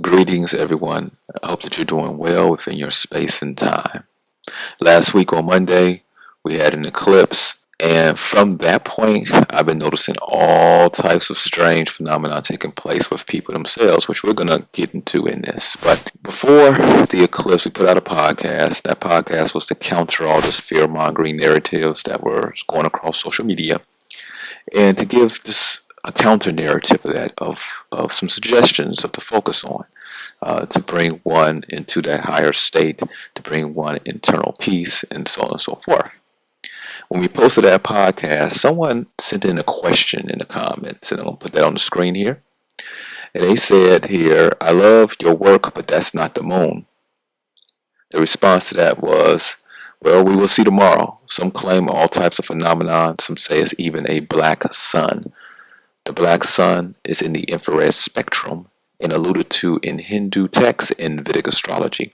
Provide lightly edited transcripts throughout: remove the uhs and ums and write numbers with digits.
Greetings, everyone. I hope that you're doing well within your space and time. Last week on Monday, we had an eclipse, and from that point, I've been noticing all types of strange phenomena taking place with people themselves, which we're going to get into in this. But before the eclipse, we put out a podcast. That podcast was to counter all this fear-mongering narratives that were going across social media, and to give this a counter narrative of that, of some suggestions of to focus on, to bring one into that higher state, to bring one internal peace, and so on and so forth. When we posted that podcast, someone sent in a question in the comments, and I'm going to put that on the screen here. And they said here, "I love your work, but that's not the moon." The response to that was, "Well, we will see tomorrow." Some claim all types of phenomena. Some say it's even a black sun. The black sun is in the infrared spectrum and alluded to in Hindu texts and Vedic astrology.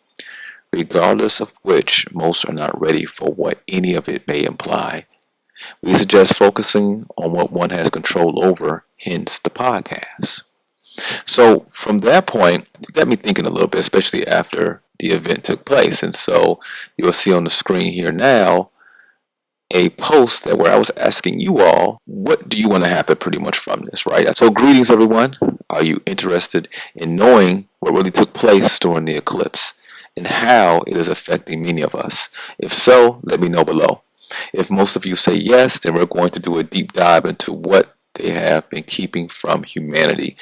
Regardless of which, most are not ready for what any of it may imply. We suggest focusing on what one has control over, hence the podcast. So from that point, it got me thinking a little bit, especially after the event took place. And so you'll see on the screen here now a post that where I was asking you all, what do you want to happen pretty much from this, right? So greetings, everyone. Are you interested in knowing what really took place during the eclipse and how it is affecting many of us? If so, let me know below. If most of you say yes, then we're going to do a deep dive into what they have been keeping from humanity.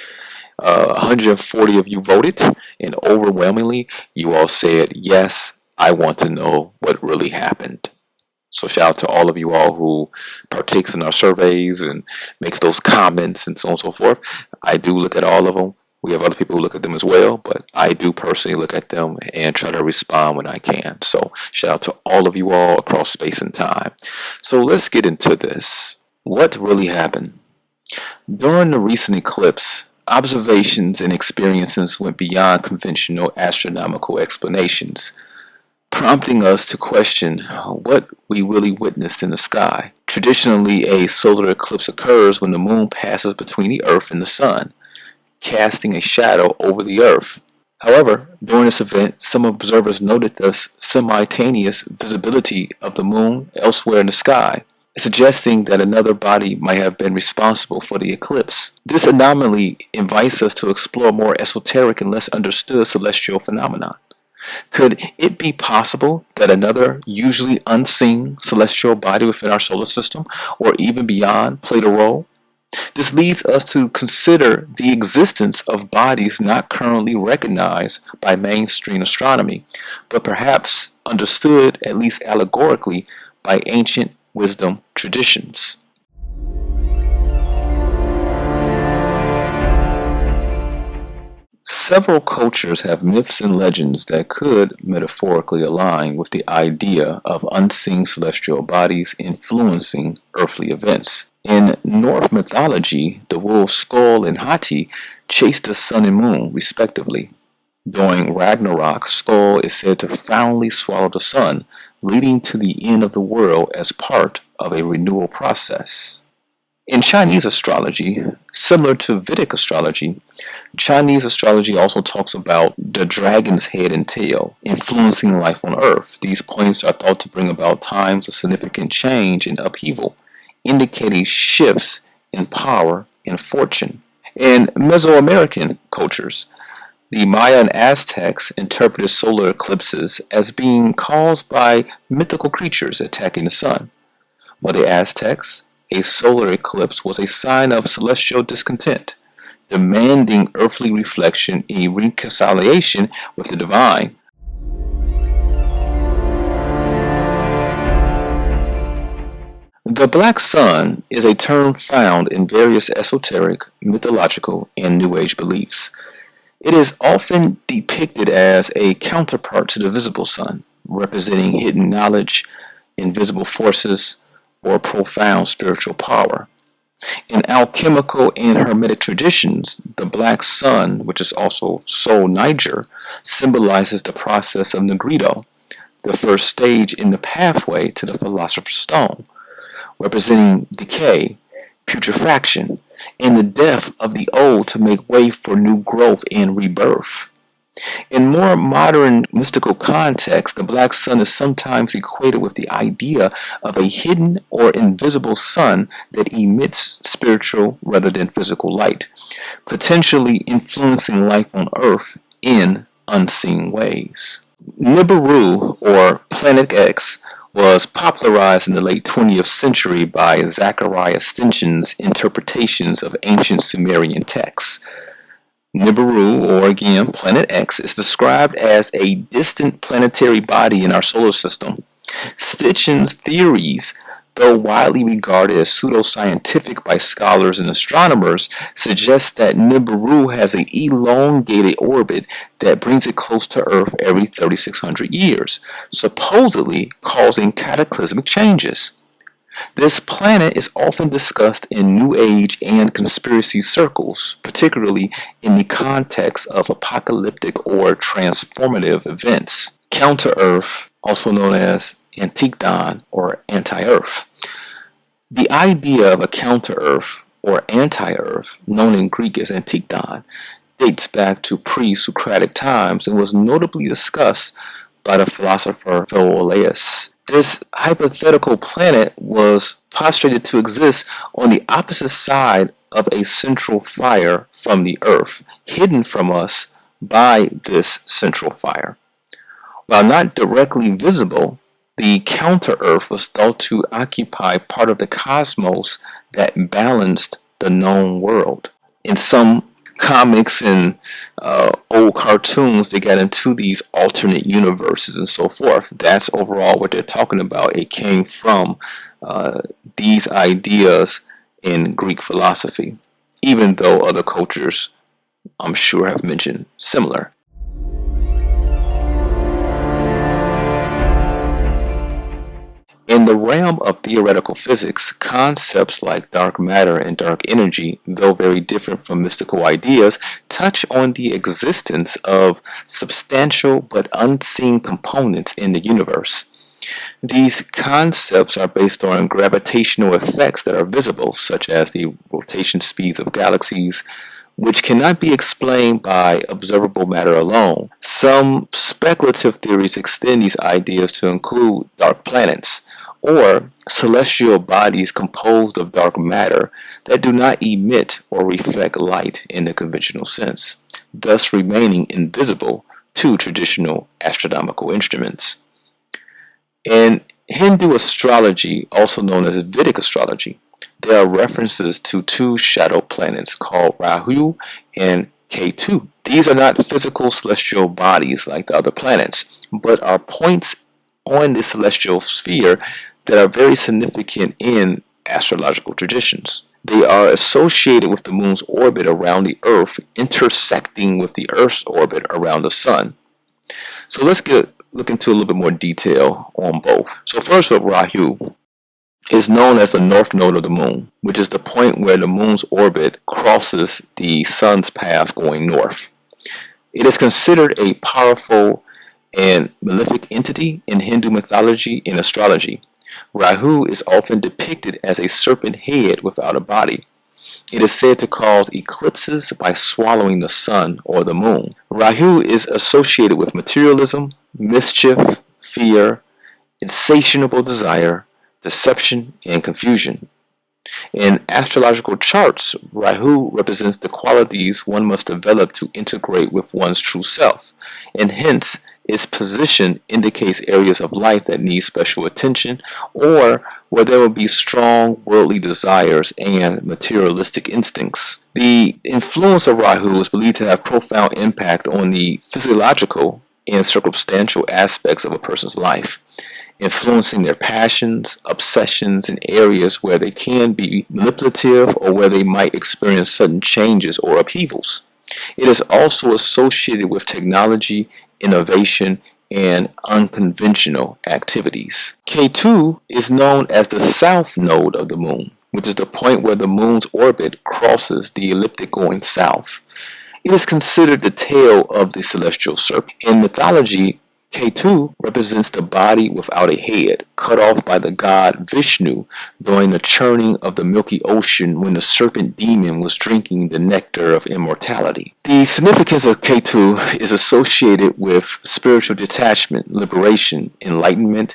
140 of you voted, and overwhelmingly, you all said, yes, I want to know what really happened. So shout out to all of you all who partakes in our surveys and makes those comments and so on and so forth. I do look at all of them. We have other people who look at them as well, but I do personally look at them and try to respond when I can. So shout out to all of you all across space and time. So let's get into this. What really happened? During the recent eclipse, observations and experiences went beyond conventional astronomical explanations, prompting us to question what we really witnessed in the sky. Traditionally, a solar eclipse occurs when the moon passes between the Earth and the Sun, casting a shadow over the Earth. However, during this event, some observers noted the simultaneous visibility of the moon elsewhere in the sky, suggesting that another body might have been responsible for the eclipse. This anomaly invites us to explore more esoteric and less understood celestial phenomena. Could it be possible that another, usually unseen, celestial body within our solar system, or even beyond, played a role? This leads us to consider the existence of bodies not currently recognized by mainstream astronomy, but perhaps understood, at least allegorically, by ancient wisdom traditions. Several cultures have myths and legends that could metaphorically align with the idea of unseen celestial bodies influencing earthly events. In Norse mythology, the wolf Skull and Hati chase the sun and moon, respectively. During Ragnarok, Skull is said to finally swallow the sun, leading to the end of the world as part of a renewal process. In Chinese astrology, similar to Vedic astrology, Chinese astrology also talks about the dragon's head and tail influencing life on Earth. These points are thought to bring about times of significant change and upheaval, indicating shifts in power and fortune. In Mesoamerican cultures, the Maya and Aztecs interpreted solar eclipses as being caused by mythical creatures attacking the sun. For the Aztecs, a solar eclipse was a sign of celestial discontent, demanding earthly reflection and reconciliation with the divine. The black sun is a term found in various esoteric, mythological, and New Age beliefs. It is often depicted as a counterpart to the visible sun, representing hidden knowledge, invisible forces, or profound spiritual power. In alchemical and hermetic traditions, the black sun, which is also Sol Niger, symbolizes the process of Nigredo, the first stage in the pathway to the Philosopher's Stone, representing decay, putrefaction, and the death of the old to make way for new growth and rebirth. In more modern mystical contexts, the black sun is sometimes equated with the idea of a hidden or invisible sun that emits spiritual rather than physical light, potentially influencing life on Earth in unseen ways. Nibiru, or Planet X, was popularized in the late 20th century by Zachariah Sitchin's interpretations of ancient Sumerian texts. Nibiru, or again Planet X, is described as a distant planetary body in our solar system. Sitchin's theories, though widely regarded as pseudoscientific by scholars and astronomers, suggest that Nibiru has an elongated orbit that brings it close to Earth every 3,600 years, supposedly causing cataclysmic changes. This planet is often discussed in New Age and conspiracy circles, particularly in the context of apocalyptic or transformative events. Counter-Earth, also known as Antikdon or anti-Earth. The idea of a counter-Earth or anti-Earth, known in Greek as Antikdon, dates back to pre-Socratic times and was notably discussed by the philosopher Philolaus. This hypothetical planet was postulated to exist on the opposite side of a central fire from the Earth, hidden from us by this central fire. While not directly visible, the counter-Earth was thought to occupy part of the cosmos that balanced the known world. In some comics and old cartoons, they got into these alternate universes and so forth. That's overall what they're talking about. It came from these ideas in Greek philosophy, even though other cultures, I'm sure, have mentioned similar. In the realm of theoretical physics, concepts like dark matter and dark energy, though very different from mystical ideas, touch on the existence of substantial but unseen components in the universe. These concepts are based on gravitational effects that are visible, such as the rotation speeds of galaxies, which cannot be explained by observable matter alone. Some speculative theories extend these ideas to include dark planets, or celestial bodies composed of dark matter that do not emit or reflect light in the conventional sense, thus remaining invisible to traditional astronomical instruments. In Hindu astrology, also known as Vedic astrology, there are references to two shadow planets called Rahu and Ketu. These are not physical celestial bodies like the other planets, but are points on the celestial sphere that are very significant in astrological traditions. They are associated with the moon's orbit around the Earth, intersecting with the Earth's orbit around the sun. So let's look into a little bit more detail on both. So first up, Rahu is known as the north node of the moon, which is the point where the moon's orbit crosses the sun's path going north. It is considered a powerful and malefic entity in Hindu mythology and astrology. Rahu is often depicted as a serpent head without a body. It is said to cause eclipses by swallowing the sun or the moon. Rahu is associated with materialism, mischief, fear, insatiable desire, deception, and confusion. In astrological charts, Rahu represents the qualities one must develop to integrate with one's true self, and hence its position indicates areas of life that need special attention or where there will be strong worldly desires and materialistic instincts. The influence of Rahu is believed to have profound impact on the physiological and circumstantial aspects of a person's life, influencing their passions, obsessions, in areas where they can be manipulative or where they might experience sudden changes or upheavals. It is also associated with technology, innovation, and unconventional activities. Ketu is known as the south node of the moon, which is the point where the moon's orbit crosses the ecliptic going south. It is considered the tail of the celestial serpent. In mythology, Ketu represents the body without a head, cut off by the god Vishnu during the churning of the Milky Ocean when the serpent demon was drinking the nectar of immortality. The significance of Ketu is associated with spiritual detachment, liberation, enlightenment,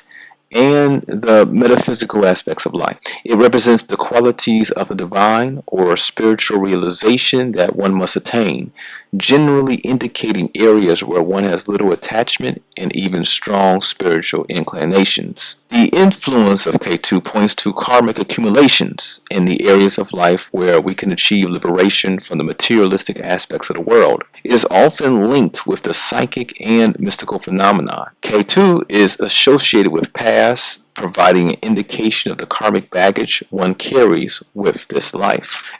and the metaphysical aspects of life. It represents the qualities of the divine or spiritual realization that one must attain, generally indicating areas where one has little attachment and even strong spiritual inclinations. The influence of Ketu points to karmic accumulations in the areas of life where we can achieve liberation from the materialistic aspects of the world. It is often linked with the psychic and mystical phenomena. Ketu is associated with past, providing an indication of the karmic baggage one carries with this life.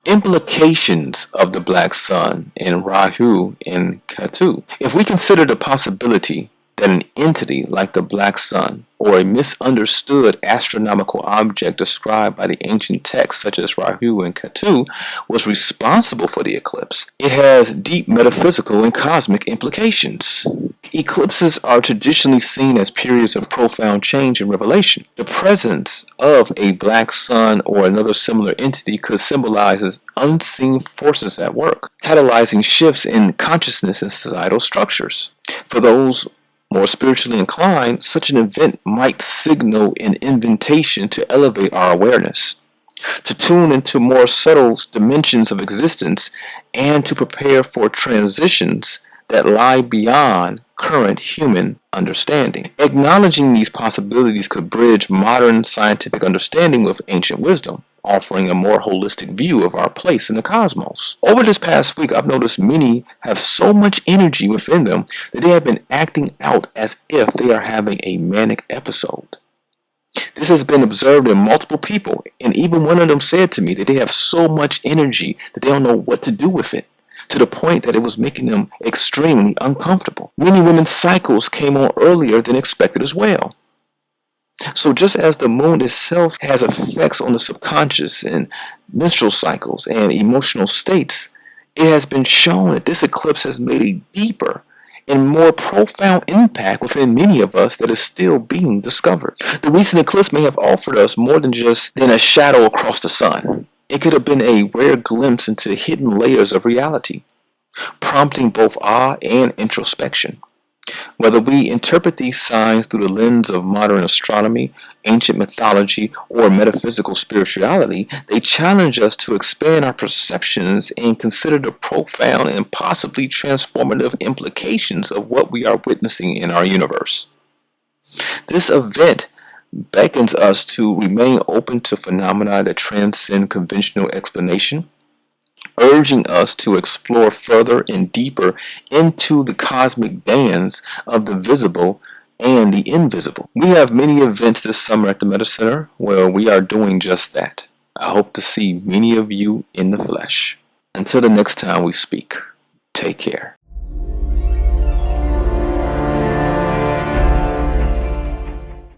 Implications of the black sun in Rahu and Ketu. If we consider the possibility that an entity like the black sun or a misunderstood astronomical object described by the ancient texts such as Rahu and Ketu was responsible for the eclipse, it has deep metaphysical and cosmic implications. Eclipses are traditionally seen as periods of profound change and revelation. The presence of a black sun or another similar entity could symbolize unseen forces at work, catalyzing shifts in consciousness and societal structures. For those more spiritually inclined, such an event might signal an invitation to elevate our awareness, to tune into more subtle dimensions of existence, and to prepare for transitions that lie beyond current human understanding. Acknowledging these possibilities could bridge modern scientific understanding with ancient wisdom, offering a more holistic view of our place in the cosmos. Over this past week, I've noticed many have so much energy within them that they have been acting out as if they are having a manic episode. This has been observed in multiple people, and even one of them said to me that they have so much energy that they don't know what to do with it, to the point that it was making them extremely uncomfortable. Many women's cycles came on earlier than expected as well. So just as the moon itself has effects on the subconscious and menstrual cycles and emotional states, it has been shown that this eclipse has made a deeper and more profound impact within many of us that is still being discovered. The recent eclipse may have offered us more than a shadow across the sun. It could have been a rare glimpse into hidden layers of reality, prompting both awe and introspection. Whether we interpret these signs through the lens of modern astronomy, ancient mythology, or metaphysical spirituality, they challenge us to expand our perceptions and consider the profound and possibly transformative implications of what we are witnessing in our universe. This event beckons us to remain open to phenomena that transcend conventional explanation, urging us to explore further and deeper into the cosmic dance of the visible and the invisible. We have many events this summer at the Meta Center where we are doing just that. I hope to see many of you in the flesh. Until the next time we speak, take care.